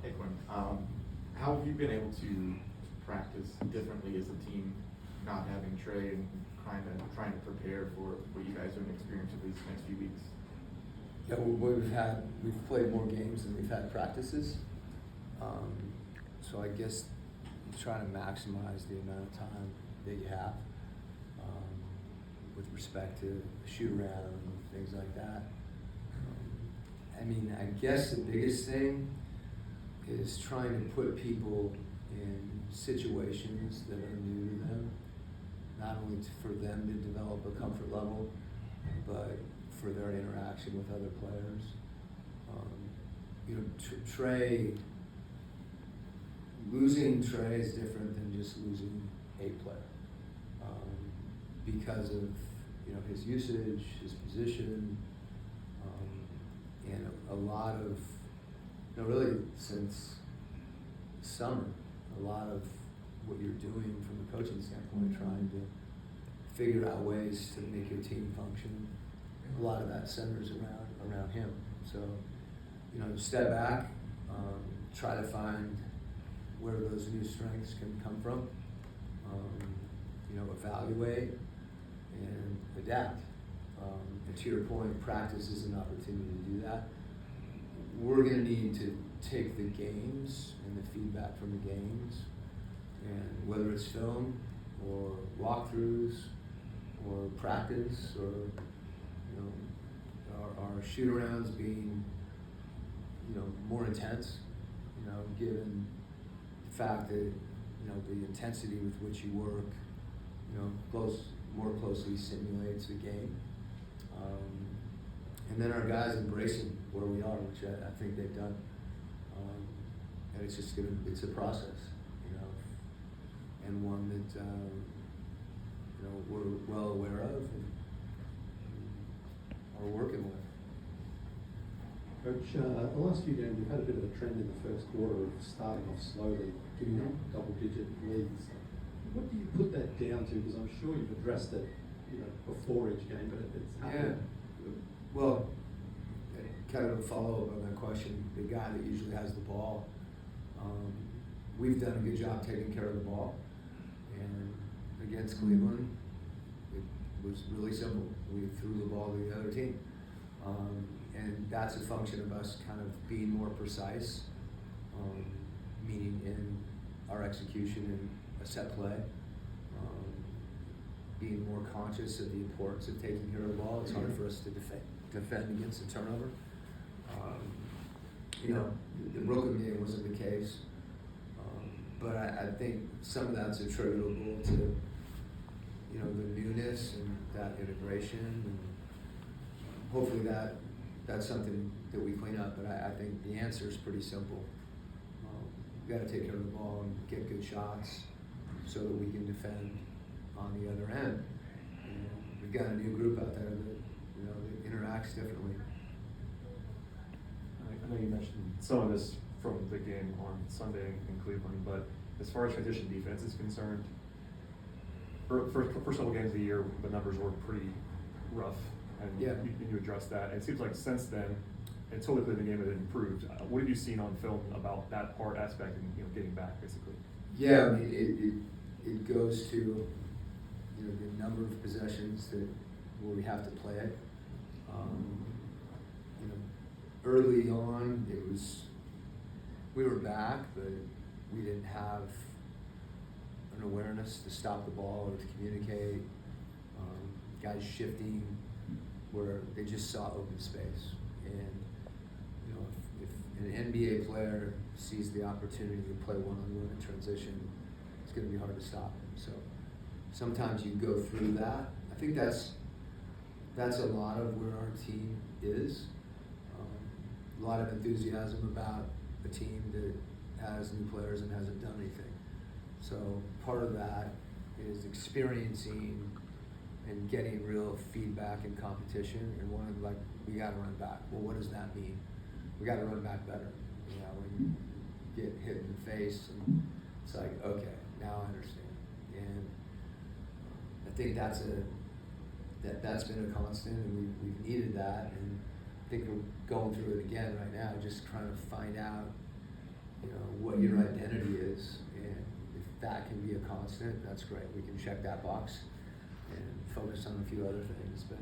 Hey Quinn, how have you been able to practice differently as a team, not having Trey and trying to prepare for what you guys are going to experience over these next few weeks? Yeah, we've played more games than we've had practices. So I guess you try to maximize the amount of time that you have with respect to shoot around and things like that. I mean, I guess the biggest thing is trying to put people in situations that are new to them, not only for them to develop a comfort level, but for their interaction with other players. Trey, losing Trey is different than just losing a player because of his usage, his position, and a lot of really since summer, a lot of what you're doing from a coaching standpoint, trying to figure out ways to make your team function. A lot of that centers around him. So, step back, try to find where those new strengths can come from. Evaluate and adapt. And to your point, practice is an opportunity to do that. We're going to need to take the games and the feedback from the games, and whether it's film or walkthroughs or practice or our shoot-arounds being more intense, given the fact that the intensity with which you work more closely simulates the game. And then our guys embracing where we are, which I think they've done. And it's just it's a process, and one that we're well aware of and are working with. Coach, the last few games we've had a bit of a trend in the first quarter of starting off slowly, giving up double-digit leads. What do you put that down to? Because I'm sure you've addressed it, before each game, but it's happened. Yeah. Well, kind of a follow-up on that question. The guy that usually has the ball, we've done a good job taking care of the ball, and against Cleveland, it was really simple. We threw the ball to the other team. And that's a function of us kind of being more precise, meaning in our execution in a set play, being more conscious of the importance of taking care of the ball. It's hard for us to defend against a turnover. The Brooklyn game wasn't the case, but I think some of that's attributable to the newness and that integration, and hopefully that's something that we clean up. But I think the answer is pretty simple. We've got to take care of the ball and get good shots so that we can defend on the other end. And we've got a new group out there that interacts differently. I know you mentioned some of this from the game on Sunday in Cleveland, but as far as transition defense is concerned, first couple games of the year, the numbers were pretty rough. And yeah. you addressed that. And it seems like since then, until the Cleveland game, it improved. What have you seen on film about that aspect and getting back, basically? Yeah, I mean, it goes to the number of possessions where we have to play it. Early on, we were back, but we didn't have an awareness to stop the ball or to communicate. Guys shifting where they just saw open space. And if an NBA player sees the opportunity to play one-on-one in transition, it's going to be hard to stop him. So sometimes you go through that. I think that's a lot of where our team is. A lot of enthusiasm about a team that has new players and hasn't done anything. So part of that is experiencing and getting real feedback and competition, and one of we got to run back. Well, what does that mean? We got to run back better. When you get hit in the face, and it's like, okay, now I understand. And I think that's been a constant, and we've needed that, and I think we're going through it again right now, just trying to find out, that can be a constant, that's great. We can check that box and focus on a few other things. But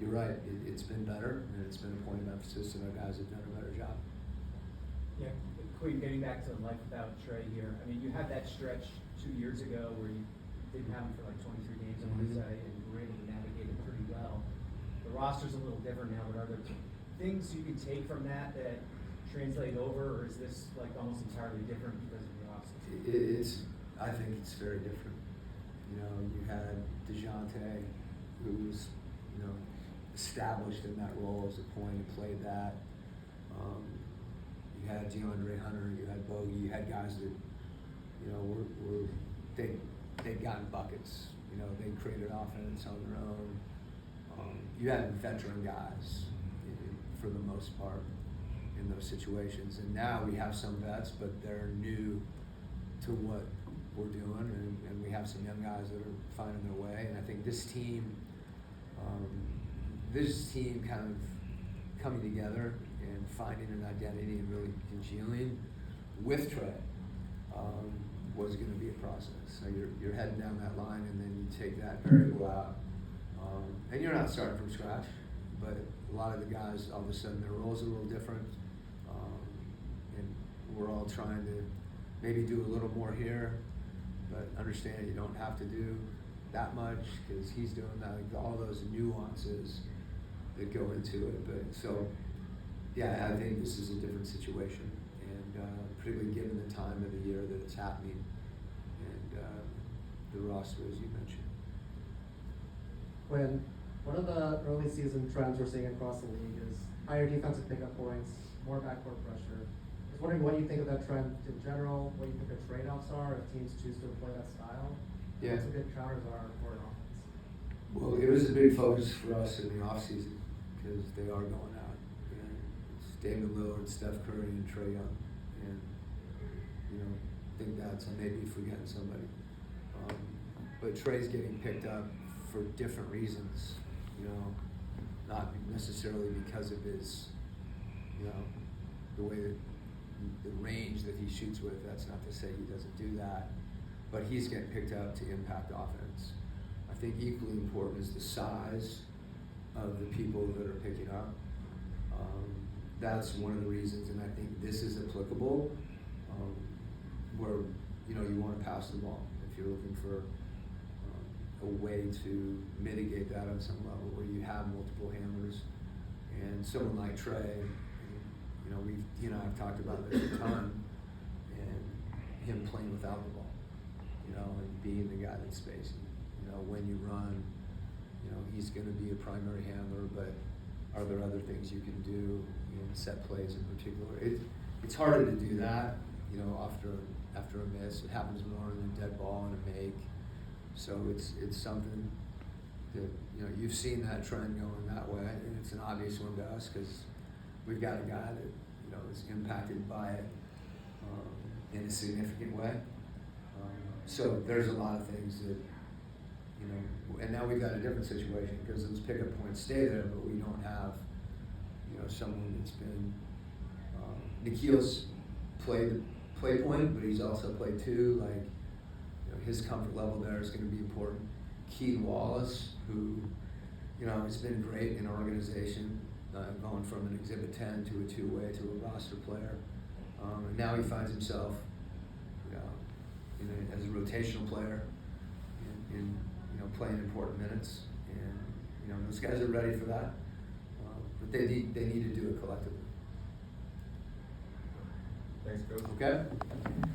you're right, it's been better, and it's been a point of emphasis, and our guys have done a better job. Yeah, Quin, getting back to life without Trey here. I mean, you had that stretch 2 years ago where you didn't have him for like 23 games, I want to say, and really navigated pretty well. The roster's a little different now, but are there things you can take from that translate over, or is this like almost entirely different because of the roster? I think it's very different. You know, you had DeJounte, who was, you know, established in that role as a point and played that. You had DeAndre Hunter, you had Bogey, you had guys that, you know, they'd gotten buckets. You know, they created offense on their own. You had veteran guys for the most part in those situations, and now we have some vets, but they're new to what we're doing, and we have some young guys that are finding their way. And I think this team kind of coming together and finding an identity and really congealing with Trey was going to be a process. So you're heading down that line, and then you take that variable out, and you're not starting from scratch, but a lot of the guys, all of a sudden, their roles are a little different, and we're all trying to maybe do a little more here, but understand you don't have to do that much because he's doing that, like all those nuances that go into it. But so, yeah, I think this is a different situation, and particularly given the time of the year that it's happening, and the roster, as you mentioned. Quin, one of the early season trends we're seeing across the league is higher defensive pickup points, more backcourt pressure. I was wondering what you think of that trend in general, what you think the trade-offs are if teams choose to employ that style. Yeah. What some good counters are for an offense. Well, it was a big focus for us in the offseason because they are going out. And it's David Lillard, Steph Curry, and Trae Young. And, you know, I think that's, I may be forgetting somebody. But Trey's getting picked up for different reasons, you know, not necessarily because of his, you know, the way that the range that he shoots with. That's not to say he doesn't do that, but he's getting picked up to impact offense. I think equally important is the size of the people that are picking up. That's one of the reasons, and I think this is applicable where, you know, you want to pass the ball if you're looking for a way to mitigate that on some level where you have multiple handlers. And someone like Trey, you know, he and I have talked about this a ton, and him playing without the ball, you know, and being the guy that's spacing. You know, when you run, you know, he's going to be a primary handler, but are there other things you can do in set plays in particular? It's harder to do that, you know, after a miss. It happens more in a dead ball and a make. So it's something that, you know, you've seen that trend going that way, and it's an obvious one to us because we've got a guy that, you know, is impacted by it in a significant way. So there's a lot of things that, you know, and now we've got a different situation because those pickup points stay there, but we don't have, you know, someone that's been, Nikhil's played the play point, but he's also played two, like, his comfort level there is going to be important. Keith Wallace, who, you know, has been great in our organization, going from an Exhibit 10 to a two-way to a roster player. And now he finds himself, you know, as a rotational player in you know, playing important minutes. And, you know, those guys are ready for that. But they need to do it collectively. Thanks, Coach. Okay?